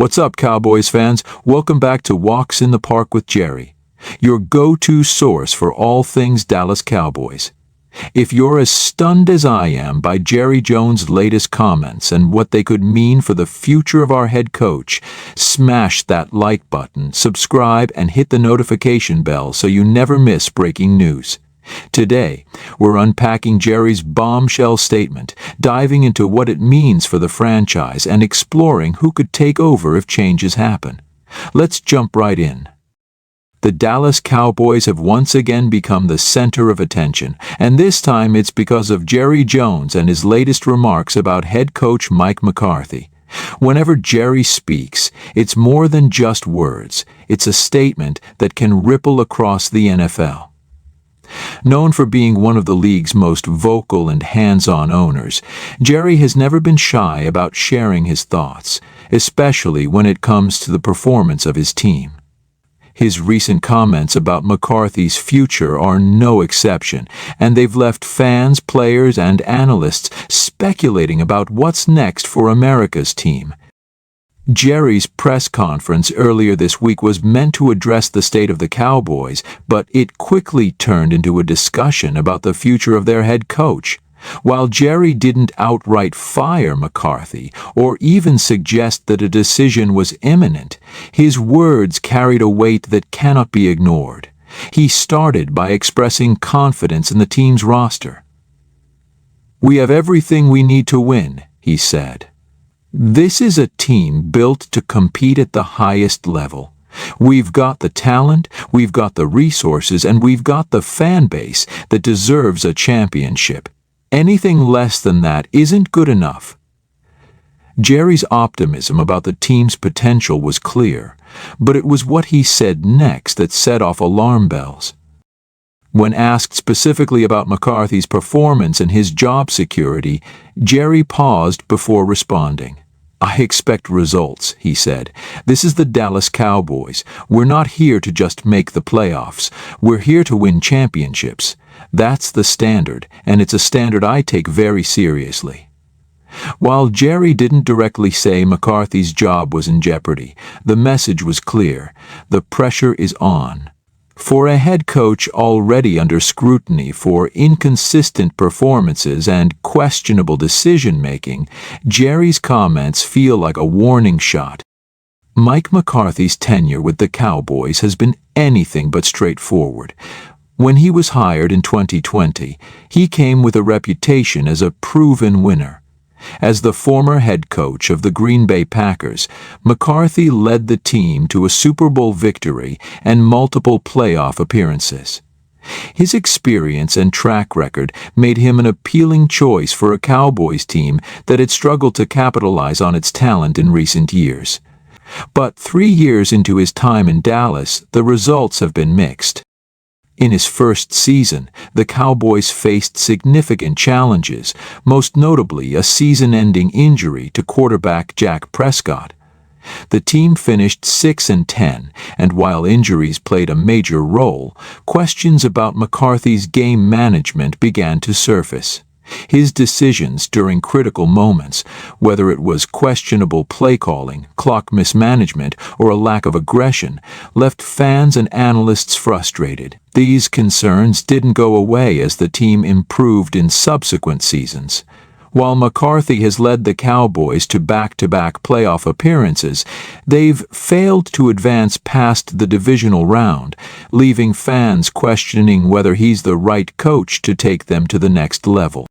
What's up, Cowboys fans? Welcome back to Walks in the Park with Jerry, your go-to source for all things Dallas Cowboys. If you're as stunned as I am by Jerry Jones' latest comments and what they could mean for the future of our head coach, smash that like button, subscribe, and hit the notification bell so you never miss breaking news. Today, we're unpacking Jerry's bombshell statement, diving into what it means for the franchise and exploring who could take over if changes happen. Let's jump right in. The Dallas Cowboys have once again become the center of attention, and this time it's because of Jerry Jones and his latest remarks about head coach Mike McCarthy. Whenever Jerry speaks, it's more than just words. It's a statement that can ripple across the NFL. Known for being one of the league's most vocal and hands-on owners, Jerry has never been shy about sharing his thoughts, especially when it comes to the performance of his team. His recent comments about McCarthy's future are no exception, and they've left fans, players, and analysts speculating about what's next for America's team. Jerry's press conference earlier this week was meant to address the state of the Cowboys, but it quickly turned into a discussion about the future of their head coach. While Jerry didn't outright fire McCarthy or even suggest that a decision was imminent, his words carried a weight that cannot be ignored. He started by expressing confidence in the team's roster. "We have everything we need to win," he said. "This is a team built to compete at the highest level. We've got the talent, we've got the resources, and we've got the fan base that deserves a championship. Anything less than that isn't good enough." Jerry's optimism about the team's potential was clear, but it was what he said next that set off alarm bells. When asked specifically about McCarthy's performance and his job security, Jerry paused before responding. "I expect results," he said. "This is the Dallas Cowboys. We're not here to just make the playoffs. We're here to win championships. That's the standard, and it's a standard I take very seriously." While Jerry didn't directly say McCarthy's job was in jeopardy, the message was clear. The pressure is on. For a head coach already under scrutiny for inconsistent performances and questionable decision-making, Jerry's comments feel like a warning shot. Mike McCarthy's tenure with the Cowboys has been anything but straightforward. When he was hired in 2020, he came with a reputation as a proven winner. As the former head coach of the Green Bay Packers, McCarthy led the team to a Super Bowl victory and multiple playoff appearances. His experience and track record made him an appealing choice for a Cowboys team that had struggled to capitalize on its talent in recent years. But 3 years into his time in Dallas, the results have been mixed. In his first season, the Cowboys faced significant challenges, most notably a season-ending injury to quarterback Dak Prescott. The team finished 6-10, and while injuries played a major role, questions about McCarthy's game management began to surface. His decisions during critical moments, whether it was questionable play calling, clock mismanagement, or a lack of aggression, left fans and analysts frustrated. These concerns didn't go away as the team improved in subsequent seasons. While McCarthy has led the Cowboys to back-to-back playoff appearances, they've failed to advance past the divisional round, leaving fans questioning whether he's the right coach to take them to the next level.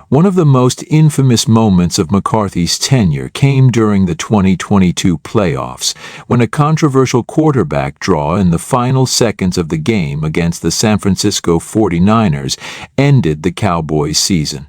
One of the most infamous moments of McCarthy's tenure came during the 2022 playoffs, when a controversial quarterback draw in the final seconds of the game against the San Francisco 49ers ended the Cowboys' season.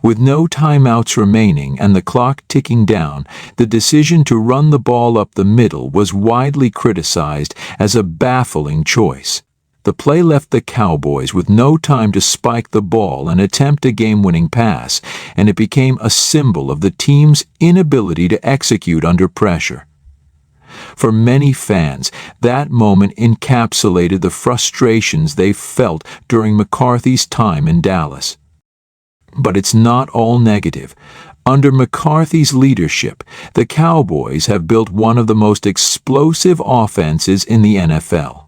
With no timeouts remaining and the clock ticking down, the decision to run the ball up the middle was widely criticized as a baffling choice. The play left the Cowboys with no time to spike the ball and attempt a game-winning pass, and it became a symbol of the team's inability to execute under pressure. For many fans, that moment encapsulated the frustrations they felt during McCarthy's time in Dallas. But it's not all negative. Under McCarthy's leadership, the Cowboys have built one of the most explosive offenses in the NFL.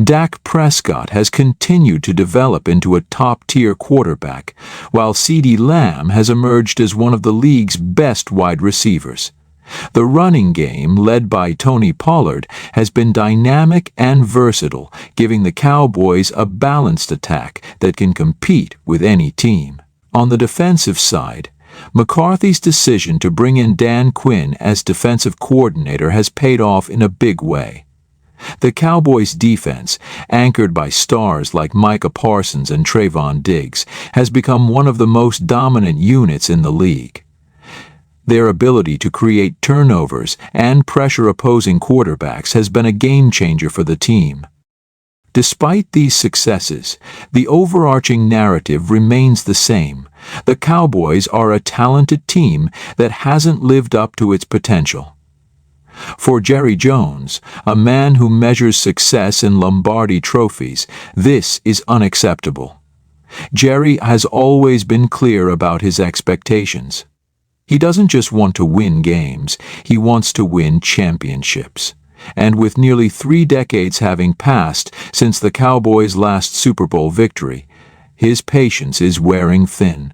Dak Prescott has continued to develop into a top-tier quarterback, while CeeDee Lamb has emerged as one of the league's best wide receivers. The running game, led by Tony Pollard, has been dynamic and versatile, giving the Cowboys a balanced attack that can compete with any team. On the defensive side, McCarthy's decision to bring in Dan Quinn as defensive coordinator has paid off in a big way. The Cowboys' defense, anchored by stars like Micah Parsons and Trayvon Diggs, has become one of the most dominant units in the league. Their ability to create turnovers and pressure opposing quarterbacks has been a game-changer for the team. Despite these successes, the overarching narrative remains the same. The Cowboys are a talented team that hasn't lived up to its potential. For Jerry Jones, a man who measures success in Lombardi trophies, this is unacceptable. Jerry has always been clear about his expectations. He doesn't just want to win games, he wants to win championships. And with nearly 3 decades having passed since the Cowboys' last Super Bowl victory, his patience is wearing thin.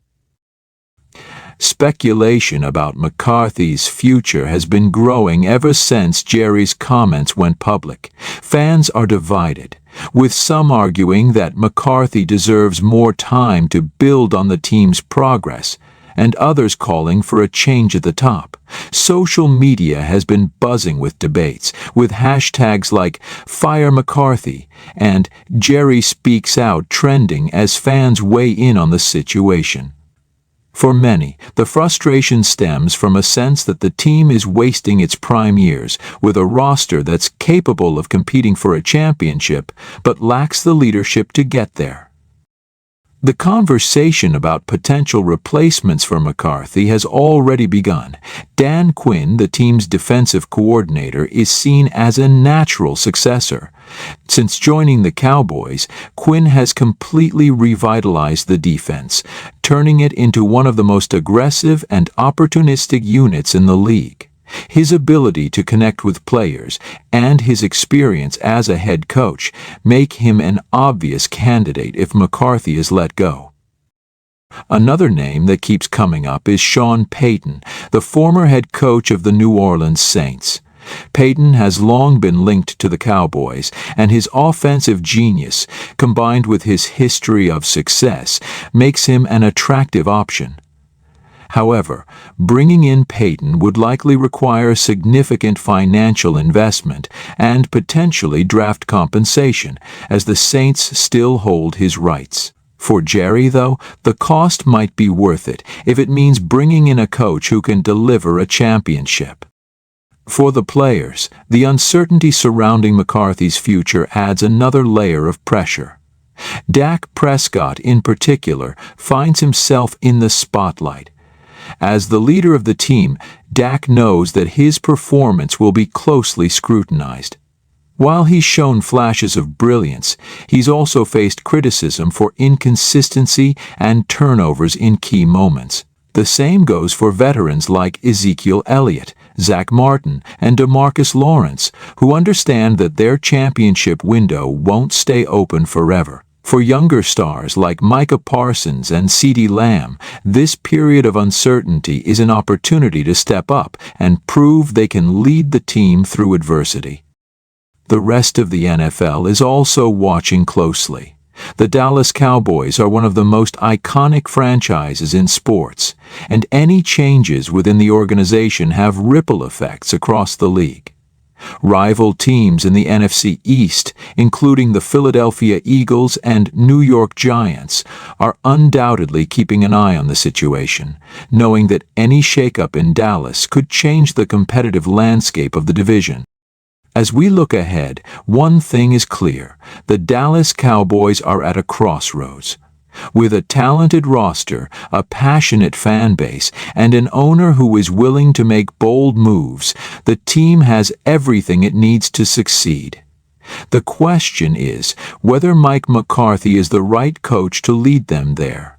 Speculation about McCarthy's future has been growing ever since Jerry's comments went public. Fans are divided, with some arguing that McCarthy deserves more time to build on the team's progress, and others calling for a change at the top. Social media has been buzzing with debates, with hashtags like Fire McCarthy and Jerry Speaks Out trending as fans weigh in on the situation. For many, the frustration stems from a sense that the team is wasting its prime years with a roster that's capable of competing for a championship but lacks the leadership to get there. The conversation about potential replacements for McCarthy has already begun. Dan Quinn, the team's defensive coordinator, is seen as a natural successor. Since joining the Cowboys, Quinn has completely revitalized the defense, turning it into one of the most aggressive and opportunistic units in the league. His ability to connect with players and his experience as a head coach make him an obvious candidate if McCarthy is let go. Another name that keeps coming up is Sean Payton, the former head coach of the New Orleans Saints. Payton has long been linked to the Cowboys, and his offensive genius, combined with his history of success, makes him an attractive option. However, bringing in Payton would likely require significant financial investment and potentially draft compensation, as the Saints still hold his rights. For Jerry, though, the cost might be worth it if it means bringing in a coach who can deliver a championship. For the players, the uncertainty surrounding McCarthy's future adds another layer of pressure. Dak Prescott, in particular, finds himself in the spotlight. As the leader of the team, Dak knows that his performance will be closely scrutinized. While he's shown flashes of brilliance, he's also faced criticism for inconsistency and turnovers in key moments. The same goes for veterans like Ezekiel Elliott, Zach Martin, and DeMarcus Lawrence, who understand that their championship window won't stay open forever. For younger stars like Micah Parsons and CeeDee Lamb, this period of uncertainty is an opportunity to step up and prove they can lead the team through adversity. The rest of the NFL is also watching closely. The Dallas Cowboys are one of the most iconic franchises in sports, and any changes within the organization have ripple effects across the league. Rival teams in the NFC East, including the Philadelphia Eagles and New York Giants, are undoubtedly keeping an eye on the situation, knowing that any shakeup in Dallas could change the competitive landscape of the division. As we look ahead, one thing is clear: the Dallas Cowboys are at a crossroads. With a talented roster, a passionate fan base, and an owner who is willing to make bold moves, the team has everything it needs to succeed. The question is whether Mike McCarthy is the right coach to lead them there.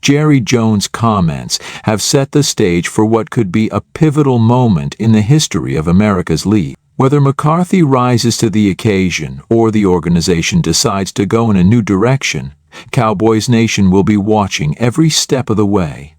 Jerry Jones' comments have set the stage for what could be a pivotal moment in the history of America's league. Whether McCarthy rises to the occasion or the organization decides to go in a new direction, Cowboys Nation will be watching every step of the way.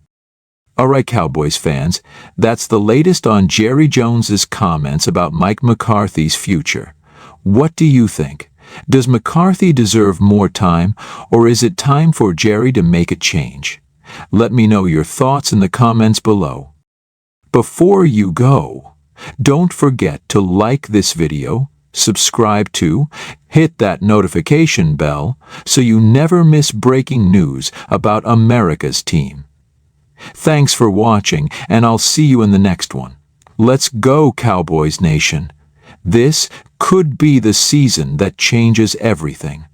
Alright, Cowboys fans, that's the latest on Jerry Jones's comments about Mike McCarthy's future. What do you think? Does McCarthy deserve more time, or is it time for Jerry to make a change? Let me know your thoughts in the comments below. Before you go, don't forget to like this video, subscribe to, hit that notification bell so you never miss breaking news about America's team. Thanks for watching, and I'll see you in the next one. Let's go, Cowboys Nation. This could be the season that changes everything.